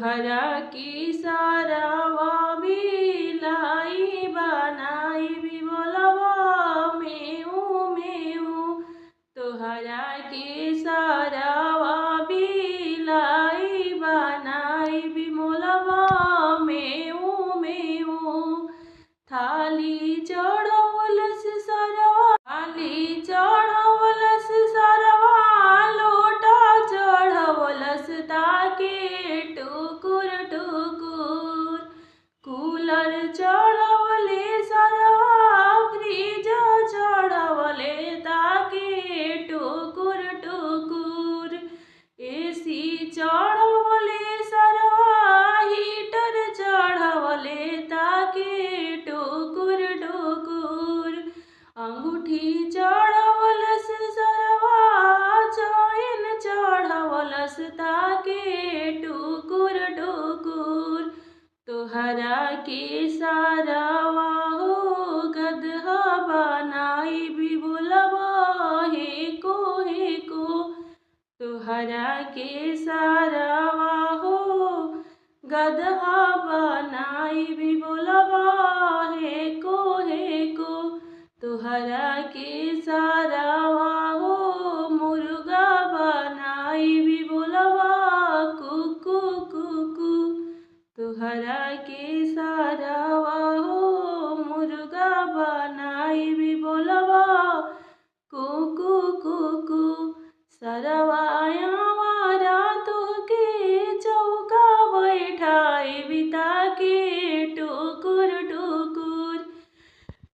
तोहरा की सारावा बिलाई बनाई भी बोलबा मेऊ तोहरा की सारावा बिलाई बनाई भी बोलबा मेऊ थाली चढ़वलस सरवा थाली चढ़वलस सरवा लोटा चढ़वलस ताके टुकुर टुकुर कूलर चढ़वले सरवा फ्रिज चढ़वले ताके टुकुर टुकुर एसी चढ़वले सरवा हीटर चढ़वले ताके टुकुर टुकुर अंगूठी चढ़वलस सरवा चैन चढ़वलस ताके टुकुर टुकुर तोहरा के सारावा हो गदहा बनाई भी बोलबा हे को तोहरा के सारावा हो गदहा बनाई भी बोलबा हे को तोहरा के सारावा हो मुर्गा बनाई भी बोलबा कुकू कुकू तोहरा के